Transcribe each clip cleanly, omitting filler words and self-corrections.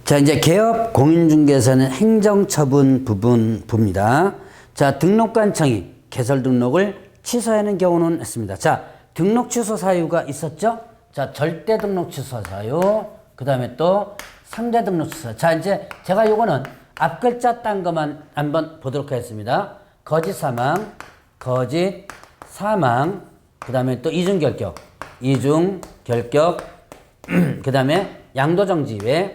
자, 이제 개업 공인중개사는 행정처분 부분부입니다. 자, 등록관청이 개설 등록을 취소하는 경우는 했습니다. 자, 등록 취소 사유가 있었죠? 자, 절대 등록 취소 사유, 그 다음에 또 상대 등록 취소. 자, 이제 제가 요거는 앞 글자 딴 것만 한번 보도록 하겠습니다. 거짓 사망, 그 다음에 또 이중 결격, 그 다음에 양도 정지 외,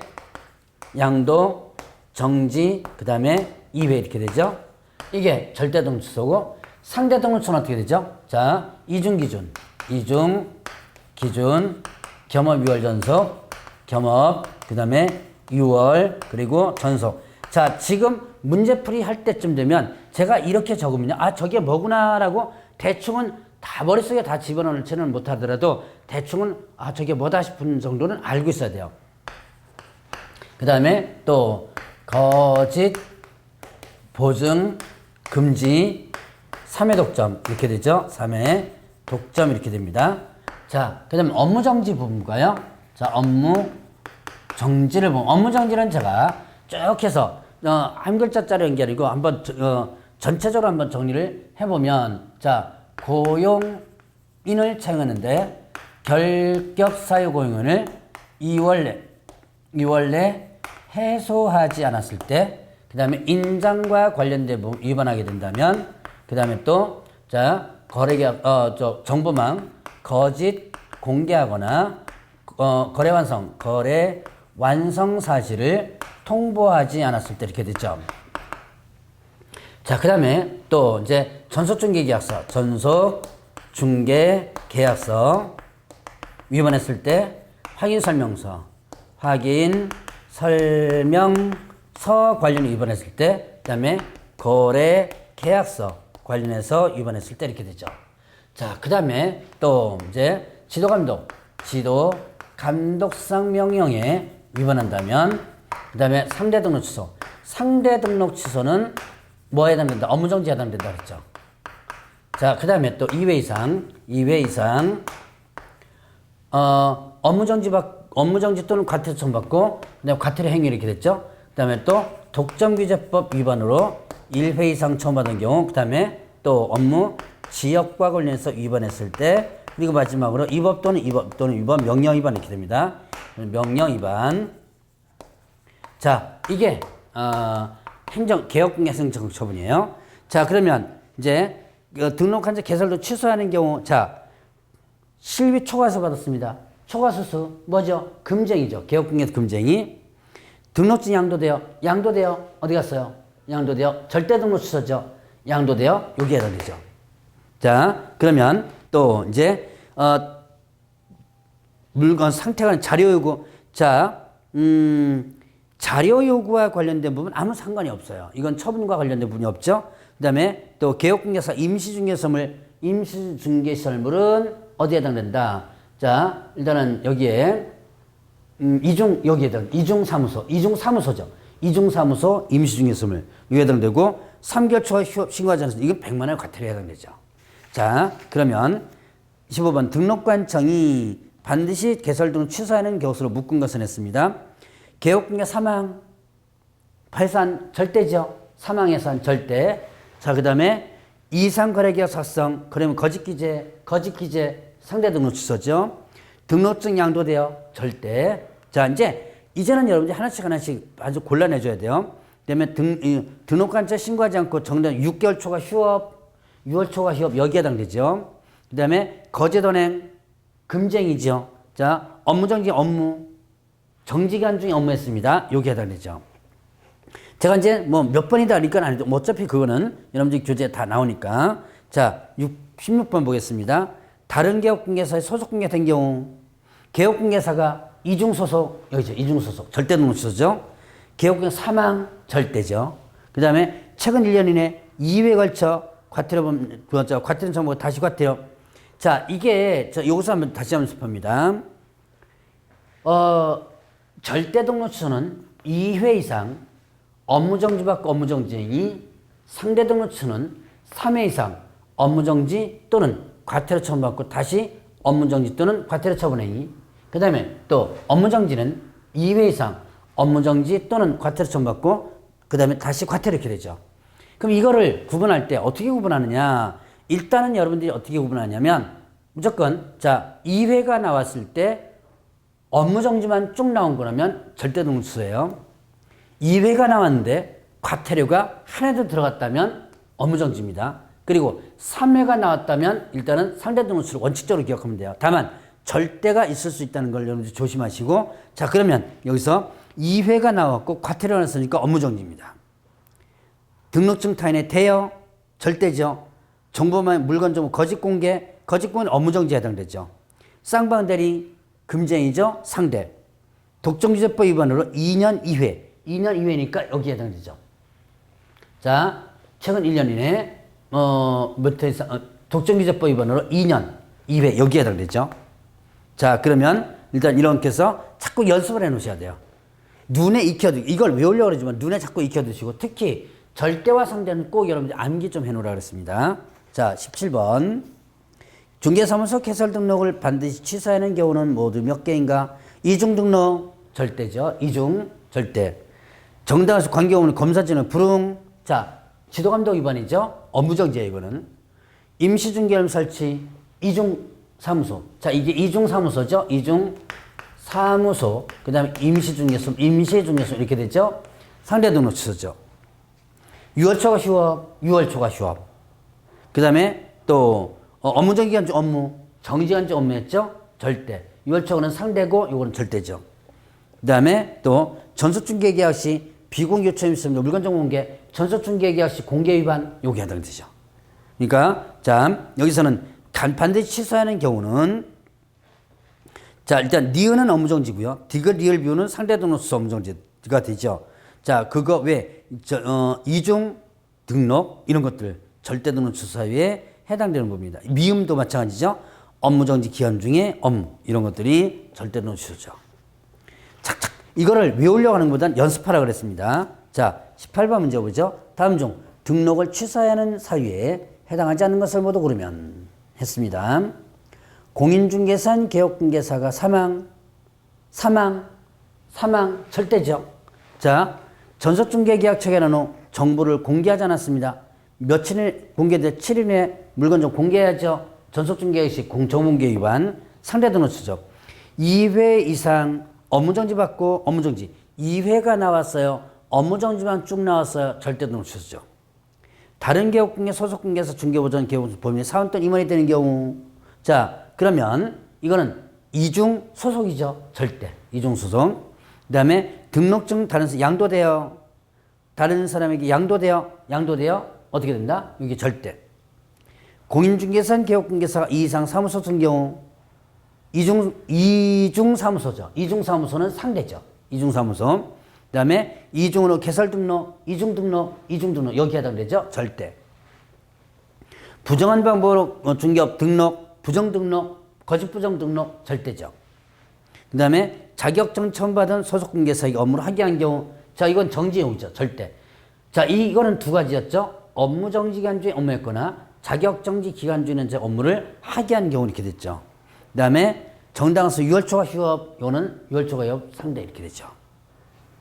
양도 정지, 그 다음에 2회 이렇게 되죠. 이게 절대 등록 취소고, 상대 등록 취소는 어떻게 되죠? 자, 이중 기준, 겸업 6월 전속, 그 다음에 6월, 그리고 전속. 자, 지금 문제풀이 할 때쯤 되면 제가 이렇게 적으면요. 아, 저게 뭐구나라고 대충은 다 머릿속에 다 집어넣지는 못하더라도 대충은 아, 저게 뭐다 싶은 정도는 알고 있어야 돼요. 그 다음에 또 거짓, 보증, 금지, 3회 독점 이렇게 되죠. 3회 독점 이렇게 됩니다. 자, 그 다음에 업무정지 부분가요. 자, 업무정지를 보면 업무정지는 제가 쭉 해서 한 글자짜리 연결이고 한번 전체적으로 한번 정리를 해보면 자, 고용인을 채용하는데 결격사유 고용인을 2월 내 해소하지 않았을 때, 그 다음에 인장과 관련된 부분 위반하게 된다면, 그 다음에 또, 자, 거래계약, 정보망, 거짓 공개하거나, 거래 완성 사실을 통보하지 않았을 때 이렇게 됐죠. 자, 그 다음에 또 이제 전속중개계약서, 전속중개계약서 위반했을 때 확인설명서 관련 위반했을 때, 그 다음에 거래계약서 관련해서 위반했을 때 이렇게 되죠. 자, 그 다음에 또 이제 감독상 명령에 위반한다면, 그 다음에 상대 등록 취소. 상대 등록 취소는 뭐에 해당된다? 업무정지에 해당된다 그랬죠. 자, 그 다음에 또 2회 이상, 업무정지 또는 과태료 처분받고, 그 다음에 과태료 행위 이렇게 됐죠. 그 다음에 또 독점규제법 위반으로 1회 이상 처분받은 경우, 그 다음에 또 업무 지역과 관련해서 위반했을 때, 그리고 마지막으로 위법 또는 위법 명령 위반 이렇게 됩니다. 명령 위반. 자, 이게 개업공개행정처분이에요. 자, 그러면 이제 등록한 자 개설도 취소하는 경우, 자, 실비 초과수 받았습니다. 초과수수 뭐죠? 금쟁이죠. 개업공개에서 금쟁이. 등록증 양도되어 어디 갔어요? 양도되어 절대 등록 취소죠. 양도되어 여기에 해당되죠. 자, 그러면 또 이제 물건 상태가 자료 요구. 자, 자료 요구와 관련된 부분 아무 상관이 없어요. 이건 처분과 관련된 부분이 없죠. 그 다음에 또 개업공개사 임시중개시설물은 어디에 해당된다? 자, 일단은 여기에 이중사무소죠. 이중사무소 임시중개시설물 여기에 해당되고 3개월 초과 휴업 신고하지 않았을 때 이건 100만 원의 과태료에 해당되죠. 자, 그러면 15번 등록관청이 반드시 개설 등록 취소하는 것으로 묶은 것은 했습니다. 개업공개 사망, 발산 절대죠. 사망해산 절대. 자, 그 다음에 이상거래계약 작성, 그러면 거짓기재, 상대 등록 취소죠. 등록증 양도되어 절대. 자, 이제는 여러분들이 하나씩 아주 골라내줘야 돼요. 그 다음에 등록관청 신고하지 않고 정당 6개월 초과 휴업, 6월 초과 휴업 여기에 해당되죠. 그 다음에 거짓언행, 금쟁이죠. 자, 업무정지 정지기간 중에 업무했습니다. 여기에 해당되죠. 제가 이제 뭐 몇 번이다 하니까 아니죠. 어차피 그거는 여러분들 교재에 다 나오니까. 자, 16번 보겠습니다. 다른 개업공개사에 소속공개된 경우, 개업공개사가 이중소속, 여기죠. 이중소속. 절대 등록 취소죠. 개업공개 사망, 절대죠. 그 다음에 최근 1년 이내 2회에 걸쳐 과태료 정보 다시 과태료. 자, 이게, 여기서 다시 한번 짚어봅니다. 절대 등록 취소는 2회 이상 업무정지 받고 업무정지행위, 상대 등록 취소는 3회 이상 업무정지 또는 과태료 처분받고 다시 업무정지 또는 과태료 처분행위. 그 다음에 또 업무정지는 2회 이상 업무정지 또는 과태료 처분받고 그 다음에 다시 과태료 이렇게 되죠. 그럼 이거를 구분할 때 어떻게 구분하느냐? 일단은 여러분들이 어떻게 구분하냐면 무조건 자 2회가 나왔을 때 업무정지만 쭉 나온 거라면 절대등록취소예요. 2회가 나왔는데 과태료가 하나도 들어갔다면 업무정지입니다. 그리고 3회가 나왔다면 일단은 상대등록취소를 원칙적으로 기억하면 돼요. 다만 절대가 있을 수 있다는 걸 여러분들 조심하시고 자 그러면 여기서 2회가 나왔고 과태료가 났으니까 업무정지입니다. 등록증 타인의 대여 절대죠. 정보만 물건 정보 거짓공개 거짓공개는 업무정지에 해당되죠. 쌍방대리 금쟁이죠. 상대 독점규제법 위반으로 2년 2회 2년 2회니까 여기에 해당되죠. 자 최근 1년 이내에 몇 회 이상 독점규제법 위반으로 2년 2회 여기에 해당되죠. 자 그러면 일단 이렇게 해서 자꾸 연습을 해 놓으셔야 돼요. 눈에 익혀두고 이걸 외우려고 그러지만 눈에 자꾸 익혀두시고 특히 절대와 상대는 꼭 여러분들 암기 좀 해놓으라 그랬습니다. 자 17번 중개사무소 개설 등록을 반드시 취소하는 해야 경우는 모두 몇 개인가? 이중 등록 절대죠. 이중 절대. 정당에서 관계 없는 검사진은 불응. 자 지도감독 위반이죠. 업무정지예요 이거는. 임시중개업 설치 이중 사무소. 자 이게 이중 사무소죠. 이중 사무소. 그 다음에 임시중개소 임시중개소 이렇게 되죠. 상대등록 취소죠. 6월 초과 휴업 6월 초과 휴업. 그 다음에 또 업무정지기간 중 업무 정지기간 중 업무였죠. 절대. 6월 초과는 상대고 요거는 절대죠. 그 다음에 또 전수중개계약 시 비공개 요청이 있습니다. 물건정 공개 전수중개계약 시 공개 위반 요게 해당되죠. 그러니까 자 여기서는 반드시 취소해야 하는 경우는 자 일단 니은은 업무정지고요. 디귿 리을 비우는 상대등록취소 업무정지가 되죠. 자 그거 왜 이중 등록 이런 것들 절대등록취소 사유에 해당되는 겁니다. 미음도 마찬가지죠. 업무정지 기간 중에 업무 이런 것들이 절대등록취소죠. 착착 이거를 외우려고 하는 것보다는 연습하라 그랬습니다. 자 18번 문제 보죠. 다음 중 등록을 취소해야 하는 사유에 해당하지 않는 것을 모두 고르면 했습니다. 공인중개사인 개업공개사가 사망 절대죠. 자 전속중개계약 체결한 후 정보를 공개하지 않았습니다. 며칠 공개돼 7일 내에 물건 좀 공개해야죠. 전속중개계약 시 정보공개 위반 상대등록취소. 2회 이상 업무정지 받고 업무정지 2회가 나왔어요. 업무정지만 쭉 나왔어요. 절대등록취소죠. 다른 개업공개 소속공개사 중개보전 개업 범위 사원 또는 임원이 되는 경우 자 그러면 이거는 이중 소속이죠. 절대 이중 소속. 그 다음에 등록증 다른 사람 양도되어 다른 사람에게 양도되어 어떻게 된다? 이게 절대. 공인중개사인 개업공개사가 이 이상 사무소 쓴 경우 이중 사무소죠. 이중 사무소는 상대죠. 이중 사무소. 그 다음에 이중으로 개설 등록, 이중 등록 여기 해당되죠. 절대. 부정한 방법으로 중개업 등록, 부정 등록, 거짓 부정 등록 절대죠. 그 다음에 자격증 처음 받은 소속공개사에게 업무를 하게 한 경우 자 이건 정지용이죠. 절대. 자 이거는 두 가지였죠. 업무정지 기간 중에 업무했거나 자격정지 기간 중에 업무를 하게 한 경우 이렇게 됐죠. 그 다음에 정당에서 6월 초과 휴업 이거는 6월 초과 휴업 상대 이렇게 되죠.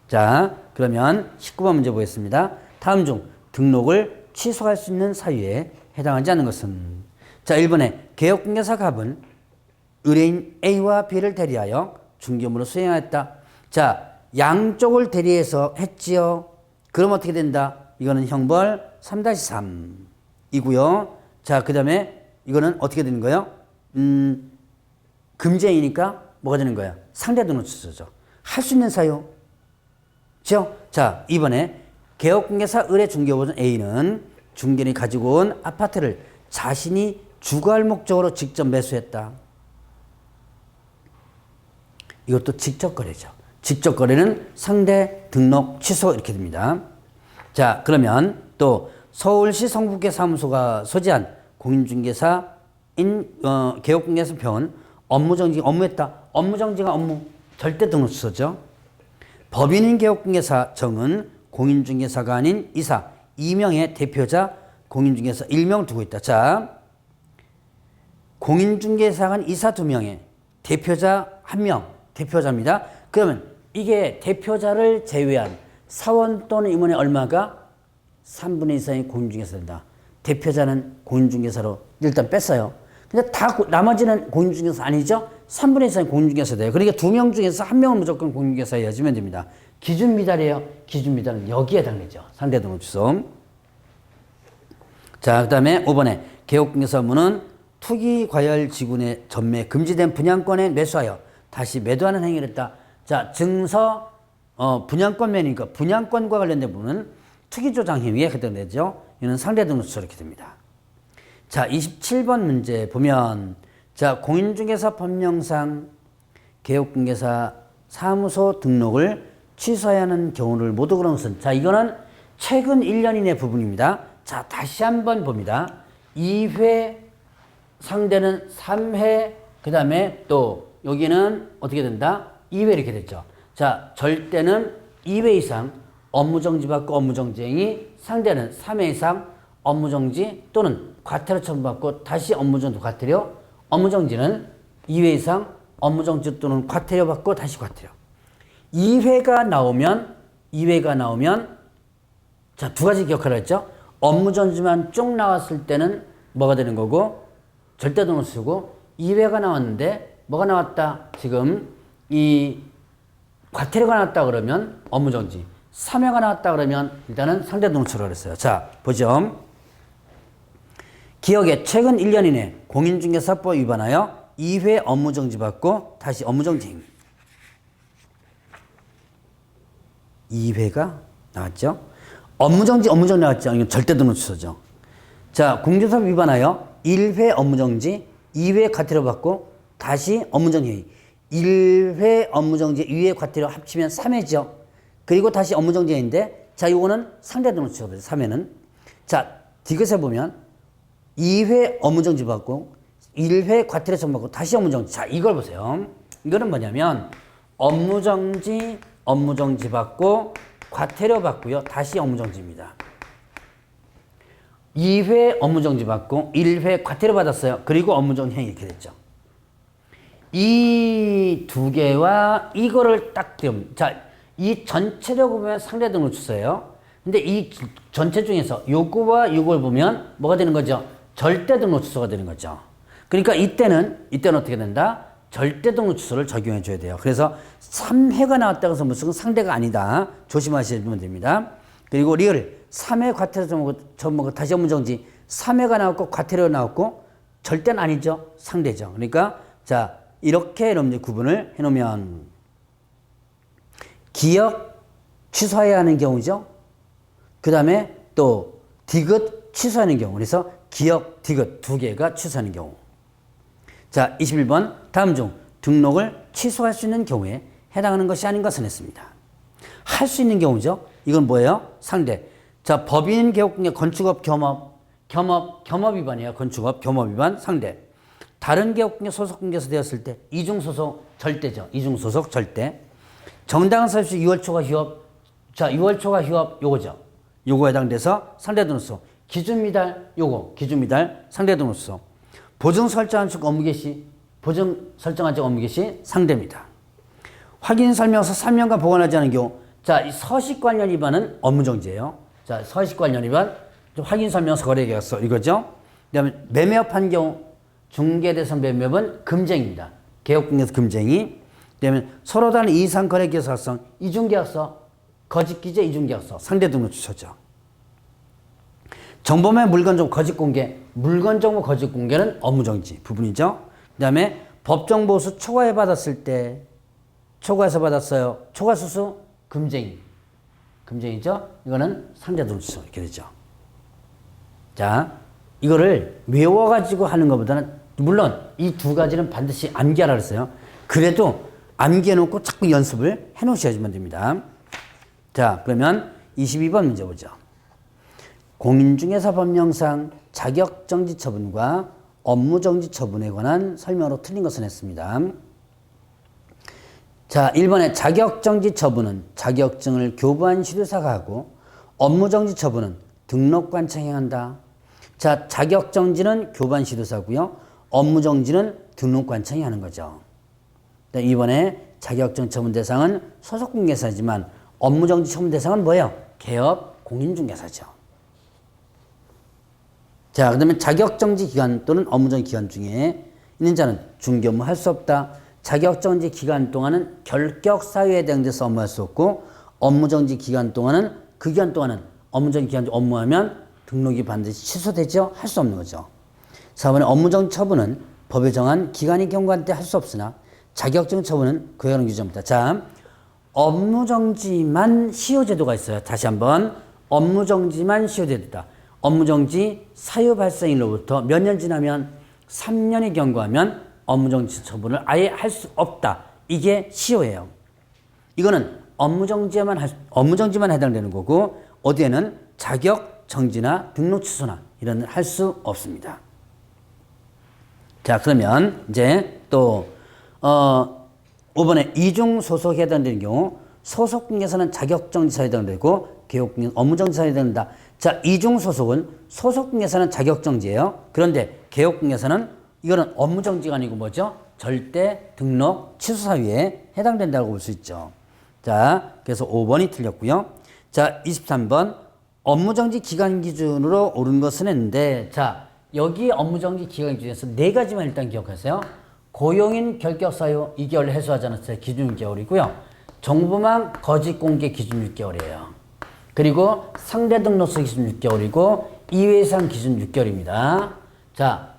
자 그러면 19번 문제 보겠습니다. 다음 중 등록을 취소할 수 있는 사유에 해당하지 않는 것은 자 1번에 개업공개사 갑은 의뢰인 A와 B를 대리하여 중개업무를 수행하였다. 자 양쪽을 대리해서 했지요. 그럼 어떻게 된다? 이거는 형벌 3-3이고요. 자 그 다음에 이거는 어떻게 되는 거예요? 금쟁이니까 뭐가 되는 거야? 상대등록취소죠. 할 수 있는 사유. 그렇죠? 자 이번에 개업공개사 의뢰 중개보전 A는 중개인이 가지고 온 아파트를 자신이 주거할 목적으로 직접 매수했다. 이것도 직접 거래죠. 직접 거래는 상대 등록 취소 이렇게 됩니다. 자 그러면 또 서울시 성북계 사무소가 소지한 공인중개사인 개업공개사 표현 업무정지 업무했다. 업무정지가 업무 절대 등록 취소죠. 법인인 개업공개사 정은 공인중개사가 아닌 이사 2명의 대표자 공인중개사 1명을 두고 있다. 자 공인중개사가 아닌 이사 2명의 대표자 1명 대표자입니다. 그러면 이게 대표자를 제외한 사원 또는 임원의 얼마가 3분의 2 이상의 공인중개사 된다. 대표자는 공인중개사로 일단 뺐어요. 근데 다 나머지는 공인중개사 아니죠? 3분의 2 이상의 공인중개사 돼요. 그러니까 2명 중에서 1명은 무조건 공인중개사에 해주면 됩니다. 기준 미달이에요. 기준 미달은 여기에 해당되죠. 상대 등록 취소. 자, 그 다음에 5번에 개업공개사 업무는 투기 과열 지분의 전매 금지된 분양권에 매수하여 다시 매도하는 행위를 했다. 자, 증서 분양권 매니까 분양권과 관련된 부분은 투기 조장 행위에 해당되죠. 이는 상대 등록 취소 이렇게 됩니다. 자, 27번 문제 보면 자, 공인중개사 법령상 개업공개사 사무소 등록을 취소해야 하는 경우를 모두 그런 것은 자, 이거는 최근 1년 이내 부분입니다. 자, 다시 한번 봅니다. 2회 상대는 3회 그 다음에 또 여기는 어떻게 된다? 2회 이렇게 됐죠. 자, 절대는 2회 이상 업무정지 받고 업무정지 행위, 상대는 3회 이상 업무정지 또는 과태료 처분받고 다시 업무정지 과태료, 업무정지는 2회 이상 업무정지 또는 과태료 받고 다시 과태료. 2회가 나오면 자, 두 가지 기억하라 했죠. 업무정지만 쭉 나왔을 때는 뭐가 되는 거고 절대 등록 쓰고 2회가 나왔는데 뭐가 나왔다? 지금 이 과태료가 나왔다 그러면 업무정지, 3회가 나왔다 그러면 일단은 상대 등록 처리를 했어요. 자, 보죠. 기억에 최근 1년 이내 공인중개사법 위반하여 2회 업무정지 받고 다시 업무정지 행위. 2회가 나왔죠. 업무정지 나왔죠. 이건 절대 등록 취소죠. 자, 공인중개사법 위반하여 1회 업무정지, 2회 과태료 받고 다시 업무정지 행위. 1회 업무정지, 2회 과태료 합치면 3회죠. 그리고 다시 업무정지 행위인데 자, 이거는 상대 등록 취소죠. 3회는. 자, 뒤에서 보면 2회 업무정지 받고 1회 과태료 처분받고 다시 업무정지. 자, 이걸 보세요. 이거는 뭐냐면 업무정지 받고 과태료 받고요. 다시 업무정지입니다. 2회 업무정지 받고 1회 과태료 받았어요. 그리고 업무정지 행위 이렇게 됐죠. 이 두 개와 이거를 딱 띄우면 자, 이 전체적으로 보면 상대 등록 취소예요. 근데 이 전체 중에서 요거와 요걸 보면 뭐가 되는 거죠? 절대 등록 취소가 되는 거죠. 그러니까 이때는 어떻게 된다? 절대 등록 취소를 적용해 줘야 돼요. 그래서 3회가 나왔다고 해서 무슨 상대가 아니다. 조심하시면 됩니다. 그리고 리얼 3회 과태료 처분받고 다시 업무정지 3회가 나왔고 과태료 나왔고 절대는 아니죠. 상대죠. 그러니까 자, 이렇게 여러분들 구분을 해 놓으면 기억 취소해야 하는 경우죠. 그 다음에 또 디귿 취소하는 경우. 그래서 기억, 디귿 두 개가 취소하는 경우. 자, 21번 다음 중 등록을 취소할 수 있는 경우에 해당하는 것이 아닌 것은 했습니다. 할 수 있는 경우죠. 이건 뭐예요? 상대. 자, 법인 개업공개 건축업 겸업 위반이에요. 건축업 겸업 위반 상대. 다른 개업공개 소속공개사 되었을 때 이중소속 절대죠. 이중소속 절대. 정당한 사유 시 6월 초과 휴업. 자, 6월 초과 휴업 요거죠. 요거에 해당돼서 상대 등록 취소. 기준 미달 요거 기준 미달 상대 등록 취소. 보증 설정한 즉 업무 개시, 보증 설정한 즉 업무 개시 상대입니다. 확인 설명서 3년간 보관하지 않은 경우, 자, 이 서식 관련 위반은 업무 정지예요. 자, 서식 관련 위반, 확인 설명서 거래 계약서 이거죠. 그다음에 매매업한 경우 중개 대상 매매업은 금쟁입니다. 개업공개에서 금쟁이. 그다음에 서로 다른 이상 거래 계약서 작성, 이중계약서, 거짓 기재 이중계약서 상대 등록 취소죠. 정보매 물건 정보 거짓 공개, 물건 정보 거짓 공개는 업무 정지 부분이죠. 그다음에 법정 보수 초과해 받았을 때 초과해서 받았어요. 초과 수수 금쟁이. 금쟁이죠. 이거는 상대 등록 취소 이렇게 되죠. 자, 이거를 외워 가지고 하는 것보다는 물론 이 두 가지는 반드시 암기하라 그랬어요. 그래도 암기해 놓고 자꾸 연습을 해 놓으셔야지만 됩니다. 자, 그러면 22번 문제 보죠. 공인중개사 법령상 자격정지 처분과 업무정지 처분에 관한 설명으로 틀린 것은 했습니다. 자, 1번에 자격정지 처분은 자격증을 교부한 시도사가 하고 업무정지 처분은 등록관청이 한다. 자, 자격정지는 교부한 시도사고요. 업무정지는 등록관청이 하는 거죠. 2번에 자격증 처분 대상은 소속공개사지만 업무정지 처분 대상은 뭐예요? 개업 공인중개사죠. 자, 그다음에 자격정지 기간 또는 업무정지 기간 중에 있는 자는 중개업무 할 수 없다. 자격정지 기간 동안은 결격 사유에 해당돼서 업무할 수 없고 업무정지 기간 동안은 그 기간 동안은 업무정지 기간 중 업무하면 등록이 반드시 취소되죠. 할 수 없는 거죠. 4번에 업무정지 처분은 법에 정한 기간이 경과할 때 할 수 없으나 자격증 처분은 그에 관한 규정입니다. 자, 업무정지만 시효제도가 있어요. 다시 한번 업무정지만 시효제도다. 업무정지 사유 발생일로부터 몇 년 지나면 3년이 경과하면 업무정지 처분을 아예 할 수 없다. 이게 시효예요. 이거는 업무정지만 해당되는 거고 어디에는 자격정지나 등록 취소나 이런 할 수 없습니다. 자, 그러면 이제 또 5번에 이중 소속에 해당되는 경우 소속공개사는 자격정지사에 해당되고 개업공개사는 업무정지사에 해당된다. 자, 이중 소속은 소속공개사는 자격정지예요. 그런데 개업공개사는 이거는 업무정지가 아니고 뭐죠? 절대 등록 취소 사유에 해당된다고 볼 수 있죠. 자, 그래서 5번이 틀렸고요. 자, 23번 업무정지 기간 기준으로 옳은 것은 했는데 자, 여기 업무정지 기간 기준에서 네 가지만 일단 기억하세요. 고용인 결격 사유 2개월 해소하지 않았어요. 기준 6개월이고요. 정보망 거짓 공개 기준 6개월이에요. 그리고 상대 등록서 기준 6개월이고 이외상 기준 6개월입니다. 자,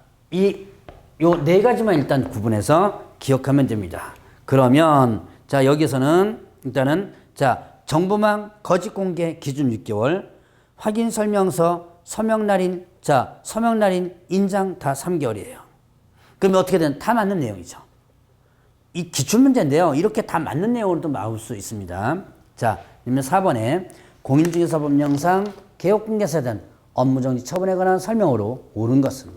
요 네 가지만 일단 구분해서 기억하면 됩니다. 그러면 자, 여기서는 일단은 자, 정보망 거짓 공개 기준 6개월, 확인 설명서, 서명 날인, 자, 서명 날인 인장 다 3개월이에요. 그러면 어떻게 되는? 다 맞는 내용이죠. 이 기출문제인데요. 이렇게 다 맞는 내용으로도 나올 수 있습니다. 자, 그러면 4번에 공인중개사법령상 개업공개사에 대한 업무정지 처분에 관한 설명으로 옳은 것은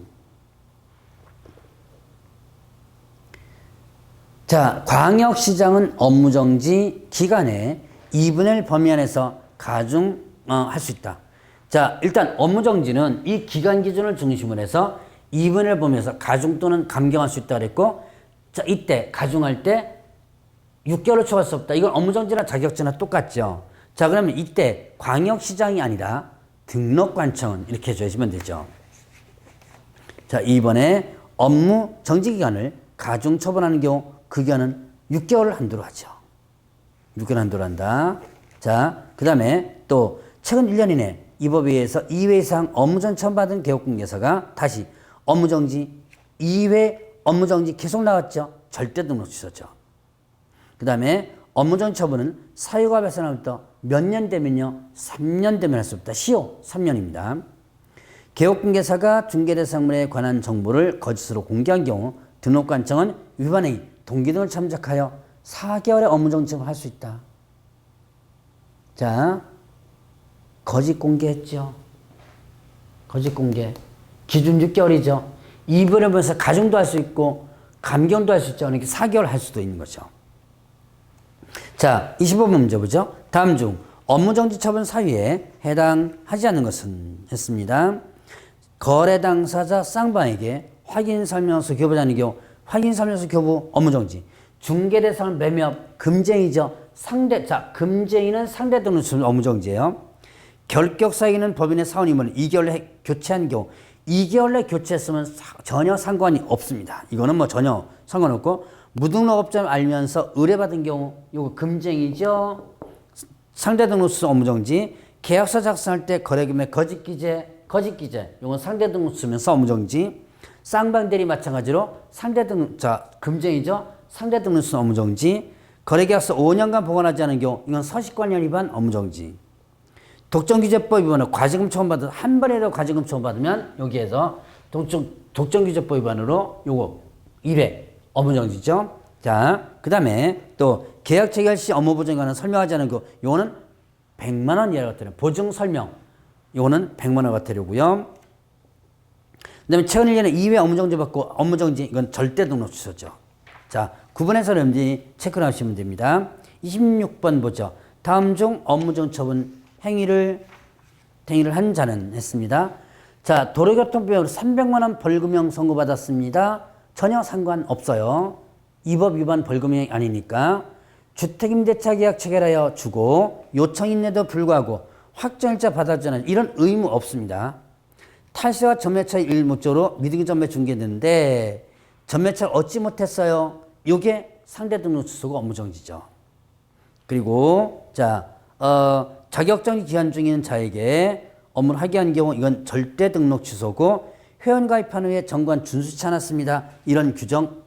자, 광역시장은 업무정지 기간에 2분의 1 범위 안에서 가중할 수 있다. 자, 일단 업무정지는 이 기간 기준을 중심으로 해서 2분의 1 범위에서 가중 또는 감경할 수 있다 그랬고 자, 이때 가중할 때 6개월을 초과할 수 없다. 이건 업무정지나 자격증이나 똑같죠. 자, 그러면 이때 광역시장이 아니라 등록관청은 이렇게 해주시면 되죠. 자, 2번에 업무정지기간을 가중 처분하는 경우 그 기간은 6개월을 한도로 하죠. 6개월 한도로 한다. 자, 그 다음에 또 최근 1년 이내 이 법에 의해서 2회 이상 업무정지 처분받은 개업공개사가 다시 업무정지 2회 업무정지 계속 나왔죠. 절대 등록 취소죠. 그 다음에 업무정지 처분은 사유가 발생하면부터 몇 년 되면요. 3년 되면 할 수 없다. 시효 3년입니다. 개업공개사가 중개대상물에 관한 정보를 거짓으로 공개한 경우 등록관청은 위반행위 동기 등을 참작하여 4개월의 업무정지 처분을 할 수 있다. 자, 거짓 공개했죠. 거짓 공개. 기준 6개월이죠. 2분에 보면서 가중도 할 수 있고 감경도 할 수 있죠. 그러니까 4개월 할 수도 있는 거죠. 자, 25번 문제 보죠. 다음 중 업무정지 처분 사유에 해당하지 않는 것은 했습니다. 거래 당사자 쌍방에게 확인 설명서 교부자는 경우 확인 설명서 교부 업무정지. 중개대상을 매매업 금쟁이죠. 금쟁이는 상대 등록 업무정지예요. 결격 사유는 법인의 사원임을 2개월 내에 교체한 경우 2개월 내에 교체했으면 전혀 상관이 없습니다. 이거는 뭐 전혀 상관없고 무등록업자를 알면서 의뢰받은 경우 이거 금쟁이죠. 상대 등록수 업무정지. 계약서 작성할 때 거래금액 거짓기재 이건 상대 등록 쓰면서 업무정지. 쌍방대리 마찬가지로 상대 등록 금쟁이죠. 상대 등록수 업무정지. 거래계약서 5년간 보관하지 않은 경우 이건 서식관련 위반 업무정지. 독점규제법 위반으로 과징금 처분받은 한 번이라도 과징금 처분받으면 여기에서 독점규제법 위반으로 요거 2회 업무정지죠. 자, 그 다음에 또 계약 체결 시 업무보증에 관한 설명하지 않은 거 요거는 100만 원 이하가 되는 보증 설명 요거는 100만 원가 되려고요. 그 다음에 최근 1년에 2회 업무정지 받고 업무정지 이건 절대 등록 취소죠. 자, 구분해서 여러분들이 체크를 하시면 됩니다. 26번 보죠. 다음 중 업무정지 처분 행위를 한 자는 했습니다. 자, 도로교통법으로 300만 원 벌금형 선고받았습니다. 전혀 상관없어요. 이 법 위반 벌금형이 아니니까. 주택임대차 계약 체결하여 주고 요청인데도 불구하고 확정일자 받아주는 이런 의무 없습니다. 탈세와 전매차의 일목적으로 미등기 전매 중개되는데 전매차를 얻지 못했어요. 요게 상대 등록 취소고 업무정지죠. 그리고 자격정지 기한 중인 자에게 업무를 하게 한 경우 이건 절대 등록 취소고 회원 가입한 후에 정관 준수치 않았습니다. 이런 규정,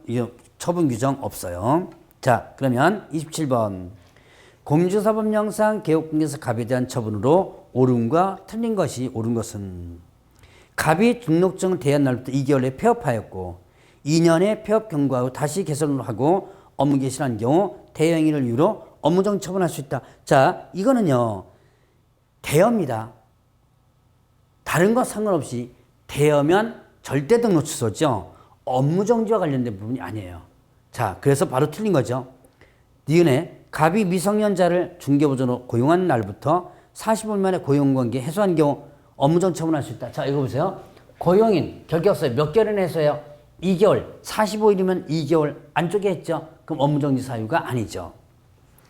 처분 규정 없어요. 자, 그러면 27번. 공인중개사법령상 개업공개사 갑에 대한 처분으로 옳음과 틀린 것이 옳은 것은 갑이 등록증을 대한 날부터 2개월 내에 폐업하였고 2년의 폐업 경과 후 다시 개설을 하고 업무 개시를 한 경우 대행위를 이유로 업무정지 처분할 수 있다. 자, 이거는요. 대여입니다. 다른 것 상관없이 대여면 절대 등록 취소죠. 업무정지와 관련된 부분이 아니에요. 자, 그래서 바로 틀린 거죠. 니은에 갑이 미성년자를 중개보조로 고용한 날부터 45일 만에 고용관계 해소한 경우 업무정지 처분할 수 있다. 자, 이거 보세요. 고용인 결격서에 몇 개월이나 해서요? 2개월. 45일이면 2개월 안쪽에 했죠. 그럼 업무정지 사유가 아니죠.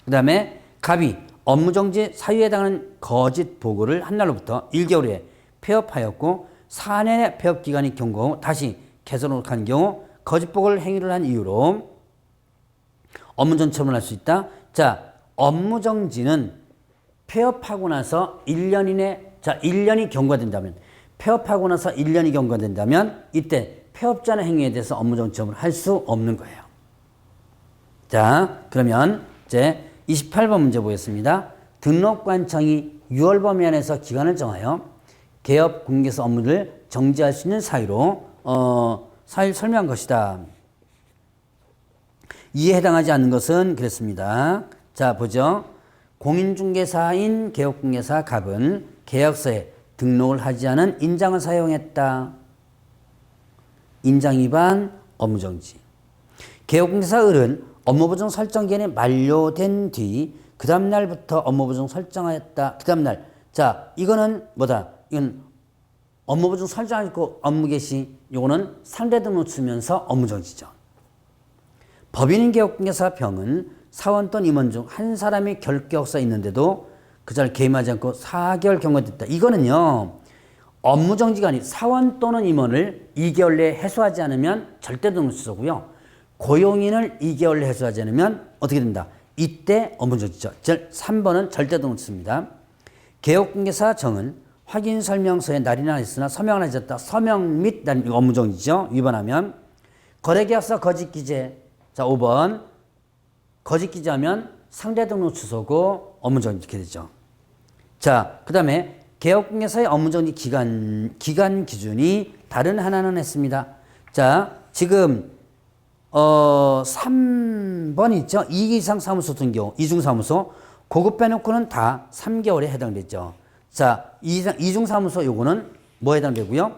그 다음에 갑이 업무정지 사유에 해당하는 거짓 보고를 한 날로부터 1개월 후에 폐업하였고 4년의 폐업기간이 경과 후 다시 개설을 한 경우 거짓 보고를 행위를 한 이유로 업무정지 처분할 수 있다. 자, 업무정지는 폐업하고 나서 1년 이내, 1년이 경과된다면, 폐업하고 나서 1년이 경과된다면 이때 폐업자의 행위에 대해서 업무정지 처분을 할 수 없는 거예요. 자, 그러면 이제 28번 문제 보겠습니다. 등록관청이 6월 범위 안에서 기간을 정하여 개업 공개서 업무를 정지할 수 있는 사유로 사유를 설명한 것이다. 이에 해당하지 않는 것은 그랬습니다. 자, 보죠. 공인중개사인 개업공개사 갑은 계약서에 등록을 하지 않은 인장을 사용했다. 인장 위반, 업무정지. 개업공개사 을은 업무보증 설정 기간이 만료된 뒤 그 다음 날부터 업무보증 설정하였다. 그 다음 날. 자, 이거는 뭐다? 이건 업무보증 설정하고 업무 개시. 요거는 상대 등록 치면서 업무정지죠. 법인인 개업공개사 병은 사원 또는 임원 중 한 사람이 결격서 있는데도 그 자를 개임하지 않고 4개월 경과됐다. 이거는요. 업무정지가 아니 사원 또는 임원을 2개월 내에 해소하지 않으면 절대 등록 취소고요. 고용인을 2개월 내에 해소하지 않으면 어떻게 된다? 이때 업무정지죠. 3번은 절대 등록 취소입니다. 개업공개사 정은 확인 설명서에 날이나 있으나 서명을 하지 않았다. 서명 및 날 업무정지죠. 위반하면 거래계약서 거짓기재. 자, 5번. 거짓기재하면 상대 등록 취소고 업무정지 이렇게 되죠. 자, 그 다음에 개업공개사의 업무정지 기간 기준이 다른 하나는 했습니다. 자, 지금 3번 있죠. 2기 이상 사무소 같은 경우 이중사무소 그거 빼놓고는 다 3개월에 해당되죠. 자, 이중사무소 요거는 뭐에 해당되고요?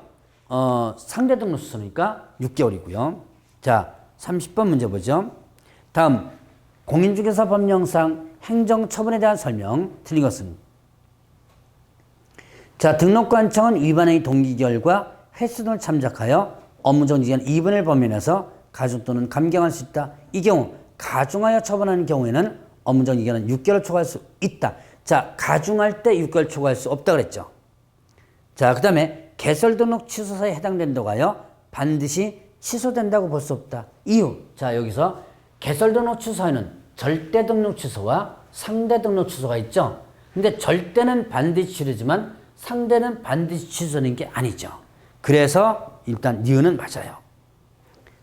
상대 등록 취소니까 6개월이고요. 자, 30번 문제 보죠. 다음 공인중개사 법령상 행정처분에 대한 설명 틀린 것은 자, 등록관청은 위반의 동기결과 횟수 등을 참작하여 업무정지기간 2분의 1 범위 내에서 가중 또는 감경할 수 있다. 이 경우 가중하여 처분하는 경우에는 업무정지기간은 6개월 초과할 수 있다. 자, 가중할 때 6개월 초과할 수 없다 그랬죠. 자, 그 다음에 개설등록 취소사에 해당된다고 하여 반드시 취소된다고 볼 수 없다. 이유. 자, 여기서 개설등록 취소에는 절대등록 취소와 상대등록 취소가 있죠. 근데 절대는 반드시 취소지만 상대는 반드시 취소되는 게 아니죠. 그래서 일단 니은은 맞아요.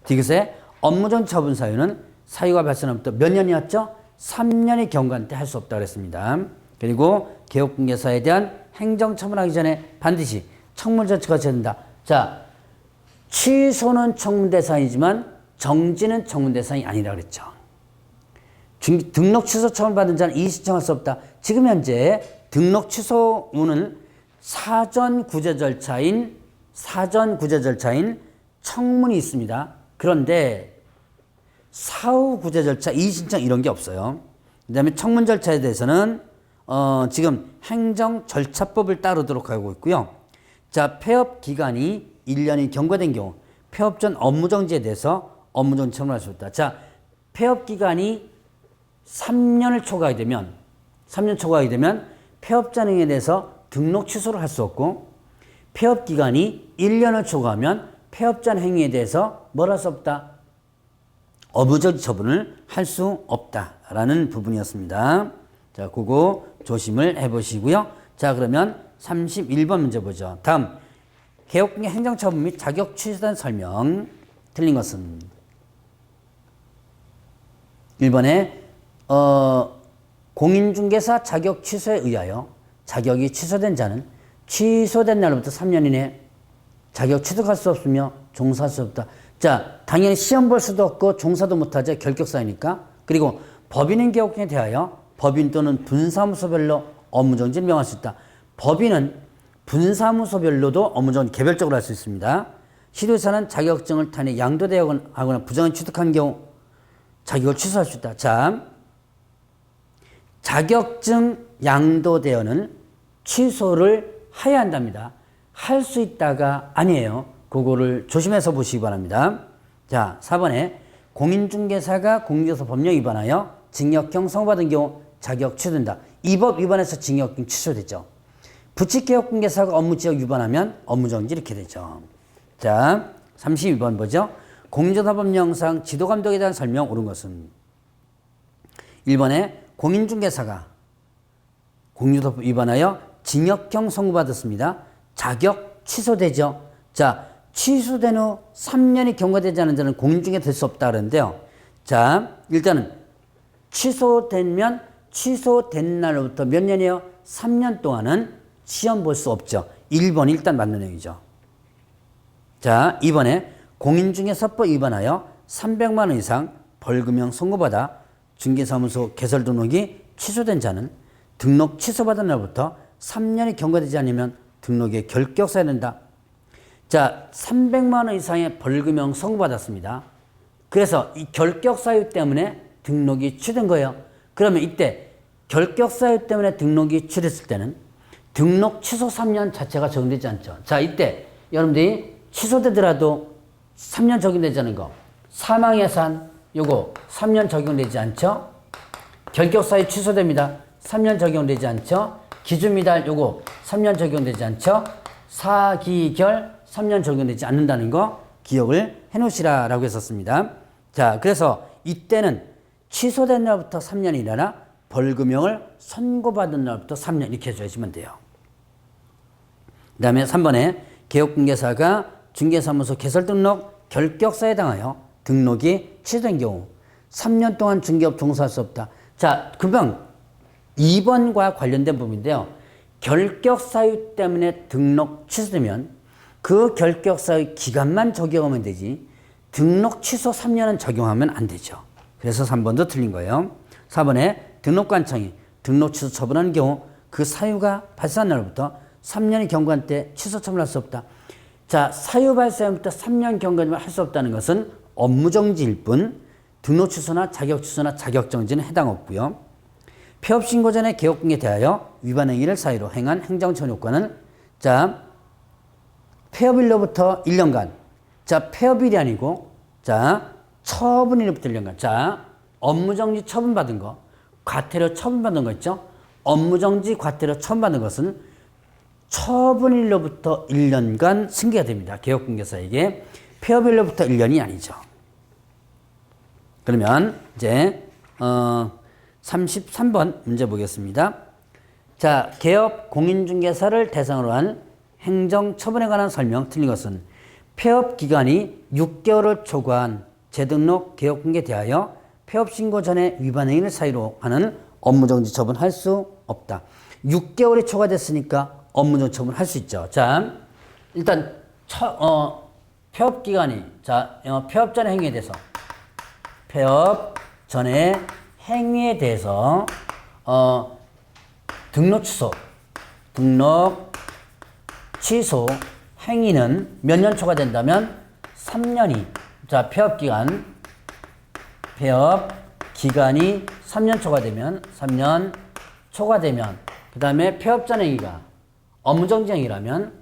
디귿의 업무정지 처분 사유는 사유가 발생하부터 몇 년이었죠? 3년이 경과한 때 할 수 없다 그랬습니다. 그리고 개업공개사에 대한 행정처분하기 전에 반드시 청문 절차가 진행된다. 자, 취소는 청문 대상이지만 정지는 청문 대상이 아니라 그랬죠. 등록 취소 처분 받은 자는 이의 신청할 수 없다. 지금 현재 등록 취소문은 사전 구제 절차인 청문이 있습니다. 그런데 사후 구제 절차, 이의 신청 이런 게 없어요. 그 다음에 청문 절차에 대해서는 지금 행정 절차법을 따르도록 하고 있고요. 자, 폐업 기간이 1년이 경과된 경우 폐업 전 업무정지에 대해서 업무정지 처분할 수 있다. 자, 폐업 기간이 3년 초과하게 되면 폐업자 행위에 대해서 등록 취소를 할 수 없고 폐업 기간이 1년을 초과하면 폐업자 행위에 대해서 뭘 할 수 없다? 어부정지 처분을 할 수 없다라는 부분이었습니다. 자, 그거 조심을 해보시고요. 자, 그러면 31번 문제 보죠. 다음, 개업공개 행정처분 및 자격 취소된 설명. 틀린 것은 1번에 공인중개사 자격 취소에 의하여 자격이 취소된 자는 취소된 날로부터 3년 이내 자격 취득할 수 없으며 종사할 수 없다. 자, 당연히 시험 볼 수도 없고 종사도 못하죠. 결격사유니까. 그리고 법인인 개업공개에 대하여 법인 또는 분사무소별로 업무정지를 명할 수 있다. 법인은 분사무소별로도 업무정지 개별적으로 할 수 있습니다. 시도사는 자격증을 탄핵 양도되거나 부정을 취득한 경우 자격을 취소할 수 있다. 자, 자격증 양도되어는 취소를 해야 한답니다. 할 수 있다가 아니에요. 그거를 조심해서 보시기 바랍니다. 자, 4번에 공인중개사가 공인중개사 법령 위반하여 징역형 선고받은 경우 자격 취소된다. 이 법 위반해서 징역형 취소되죠. 부칙개업공개사가 업무지역 위반하면 업무정지 이렇게 되죠. 자, 32번 보죠. 공인중개사 법령상 지도감독에 대한 설명 옳은 것은 1번에 공인중개사가 공인중개사법 위반하여 징역형 선고받았습니다. 자격 취소되죠. 자, 취소된 후 3년이 경과되지 않은 자는 공인중개사 될 수 없다 그러는데요. 자, 일단은 취소되면 취소된 날로부터 몇 년이에요? 3년 동안은 시험 볼 수 없죠. 1번 일단 맞는 얘기죠. 자, 2번에 공인중개사법 위반하여 300만 원 이상 벌금형 선고받아 중개사무소 개설 등록이 취소된 자는 등록 취소받은 날부터 3년이 경과되지 않으면 등록에 결격사야 된다. 자, 300만 원 이상의 벌금형 선고받았습니다. 그래서 이 결격사유 때문에 등록이 취소된 거예요. 그러면 이때 결격사유 때문에 등록이 취소됐을 때는 등록 취소 3년 자체가 적용되지 않죠. 자, 이때 여러분들이 취소되더라도 3년 적용되지 않은 거. 사망예산 요거 3년 적용되지 않죠. 결격사유 취소됩니다. 3년 적용되지 않죠. 기준미달 요거 3년 적용되지 않죠. 사기결 3년 적용되지 않는다는 거 기억을 해놓으시라라고 했었습니다. 자, 그래서 이때는 취소된 날부터 3년이라나 벌금형을 선고받은 날부터 3년 이렇게 해주시면 돼요. 그 다음에 3번에 개업공개사가 중개사무소 개설 등록 결격사에 당하여 등록이 취소된 경우 3년 동안 중개업 종사할 수 없다. 자, 금방 2번과 관련된 부분인데요. 결격사유 때문에 등록 취소되면 그 결격사유 기간만 적용하면 되지 등록 취소 3년은 적용하면 안 되죠. 그래서 3번도 틀린 거예요. 4번에 등록관청이 등록 취소 처분하는 경우 그 사유가 발생한 날부터 3년이 경과한 때 취소 처분할 수 없다. 자, 사유 발생부터 3년 경과되면 할 수 없다는 것은 업무정지일 뿐 등록 취소나 자격 취소나 자격정지는 해당 없고요. 폐업신고 전에 개업공개에 대하여 위반 행위를 사유로 행한 행정처분 요건은 자, 폐업일로부터 1년간 자, 폐업일이 아니고 자, 처분일로부터 1년간 자, 업무정지 처분받은 거 과태료 처분받은 거 있죠? 업무정지 과태료 처분받은 것은 처분일로부터 1년간 승계가 됩니다. 개업공개사에게 폐업일로부터 1년이 아니죠. 그러면 이제 33번 문제 보겠습니다. 자, 개업 공인중개사를 대상으로 한 행정처분에 관한 설명 틀린 것은 폐업 기간이 6개월을 초과한 재등록 개업공개에 대하여 폐업신고 전에 위반 행위를 사유로 하는 업무정지 처분할 수 없다. 6개월이 초과됐으니까 업무정지 처분할 수 있죠. 자, 일단 폐업 기간이 자, 폐업 전의 행위에 대해서 폐업 전의 행위에 대해서 등록 취소 행위는 몇 년 초과된다면 3년이 자, 폐업 기간이 3년 초과되면 그 다음에 폐업 전 행위가 업무정지 행위라면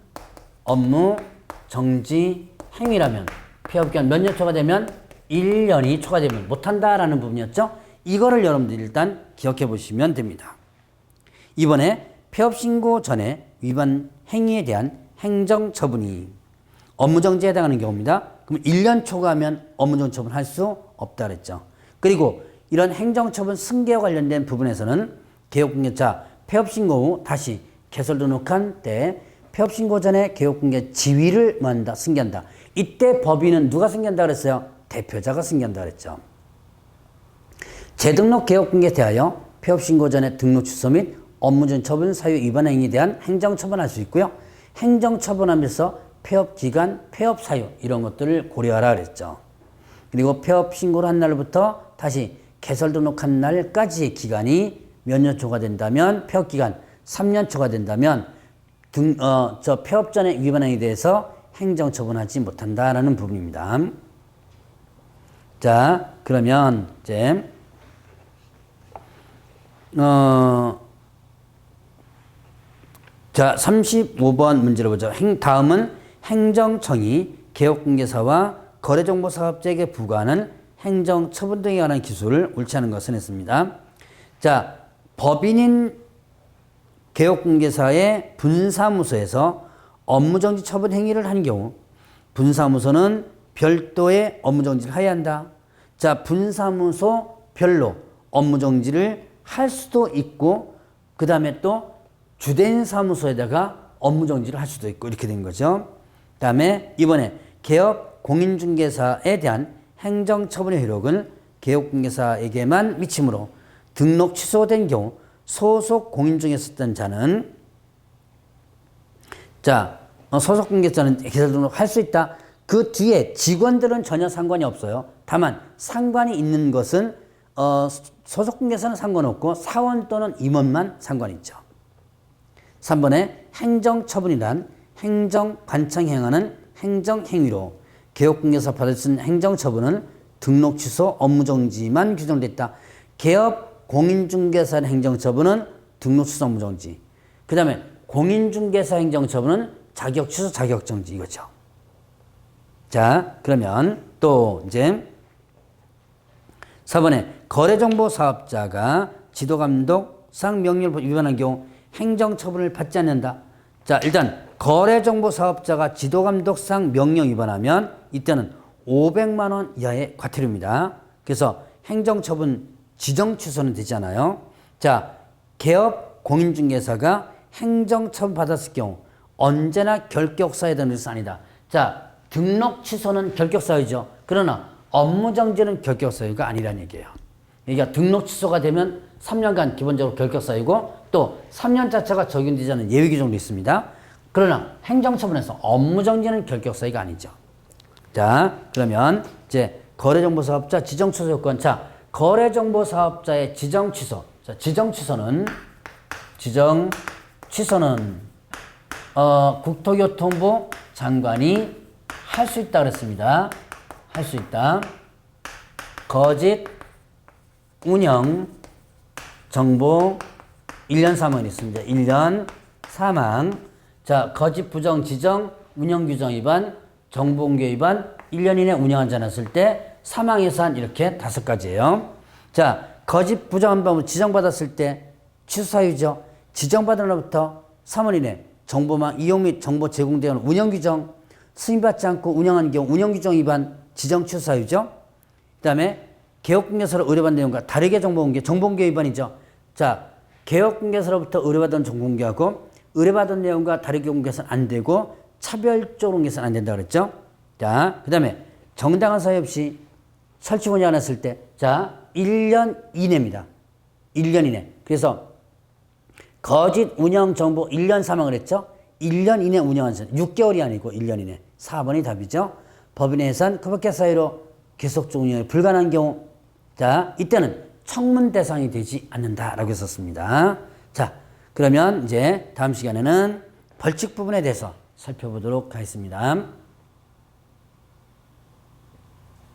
업무정지 행위라면 폐업 기간 몇 년 초과되면 1년이 초과되면 못한다라는 부분이었죠. 이거를 여러분들이 일단 기억해 보시면 됩니다. 이번에 폐업신고 전에 위반 행위에 대한 행정처분이 업무정지에 해당하는 경우입니다. 그럼 1년 초과하면 업무정지 처분할 수 없다 그랬죠. 그리고 이런 행정처분 승계와 관련된 부분에서는 개업공개자 폐업신고 후 다시 개설 등록한 때 폐업신고 전에 개업공개 지위를 뭐한다? 승계한다. 이때 법인은 누가 승계한다 그랬어요? 대표자가 승계한다 그랬죠. 재등록 개업공개에 대하여 폐업신고 전에 등록 취소 및 업무정지 처분 사유 위반 행위에 대한 행정처분할 수 있고요. 행정처분하면서 폐업기간, 폐업사유 이런 것들을 고려하라 그랬죠. 그리고 폐업신고를 한 날부터 다시 개설 등록한 날까지의 기간이 몇 년 초과된다면 폐업기간 3년 초과된다면 폐업 전의 위반 행위에 대해서 행정처분하지 못한다라는 부분입니다. 자, 그러면 이제 자, 35번 문제를 보죠. 다음은 행정청이 개업공개사와 거래정보사업자에게 부과하는 행정처분 등에 관한 기술을 옳지 않은 것을 했습니다. 자, 법인인 개업공개사의 분사무소에서 업무정지 처분 행위를 한 경우 분사무소는 별도의 업무정지를 해야 한다. 자, 분사무소 별로 업무정지를 할 수도 있고 그 다음에 또 주된 사무소에다가 업무정지를 할 수도 있고 이렇게 된 거죠. 그 다음에 이번에 개업 공인중개사에 대한 행정처분의 효력은 개업공개사에게만 미치므로 등록 취소된 경우 소속 공인중개사 했던 자는 자, 소속 공개사는 개설 등록할 수 있다. 그 뒤에 직원들은 전혀 상관이 없어요. 다만 상관이 있는 것은 소속 공개사는 상관없고 사원 또는 임원만 상관이 있죠. 3번에 행정처분이란 행정관청이 행하는 행정행위로 개업공개사 받을 수 있는 행정처분은 등록 취소, 업무정지만 규정됐다. 개업 공인중개사 행정처분은 등록 취소, 업무정지. 그 다음에 공인중개사 행정처분은 자격 취소, 자격정지 이거죠. 자, 그러면 또 이제 4번에 거래정보사업자가 지도감독상 명령을 위반한 경우 행정처분을 받지 않는다. 자, 일단 거래정보사업자가 지도감독상 명령 위반하면 이때는 500만 원 이하의 과태료입니다. 그래서 행정처분 지정 취소는 되잖아요. 자, 개업 공인중개사가 행정처분 받았을 경우 언제나 결격사유에 해당하는 것은 아니다. 자, 등록 취소는 결격사유죠. 그러나 업무정지는 결격사유가 아니라는 얘기예요. 그러니까 등록 취소가 되면 3년간 기본적으로 결격사유고 또 3년 자체가 적용되지 않는 예외규정도 있습니다. 그러나 행정처분에서 업무정지는 결격사유가 아니죠. 자, 그러면 이제 거래정보사업자 지정취소 요건. 자, 거래정보사업자의 지정취소. 자, 지정취소는 국토교통부 장관이 할 수 있다 그랬습니다. 할 수 있다. 거짓 운영 정보 1년 사망이 있습니다. 1년 사망. 자, 거짓 부정 지정 운영 규정 위반 정보 공개 위반 1년 이내 운영하지 않았을 때 사망 예산 이렇게 5가지예요. 자, 거짓 부정 한 번 지정받았을 때 취소 사유죠. 지정받은 날부터 3월 이내 정보망 이용 및 정보 제공되는 운영 규정 승인받지 않고 운영한 경우 운영 규정 위반 지정 취소 사유죠. 그다음에 개업공개사로 의뢰받은 내용과 다르게 정보공개 정보공개 위반이죠. 자, 개업공개사로부터 의뢰받은 정보공개하고 의뢰받은 내용과 다르게 공개해서는 안 되고 차별적으로 공개해서는 안 된다 그랬죠. 자, 그 다음에 정당한 사유 없이 설치 운영 안 했을 때, 자, 1년 이내입니다. 1년 이내. 그래서 거짓 운영 정보 1년 사망을 했죠. 1년 이내 운영한 사유. 6개월이 아니고 1년 이내. 4번이 답이죠. 법인의 예산 그 밖의 사유로 계속적 운영이 불가능한 경우, 자, 이때는 청문 대상이 되지 않는다라고 했었습니다. 자, 그러면 이제 다음 시간에는 벌칙 부분에 대해서 살펴보도록 하겠습니다.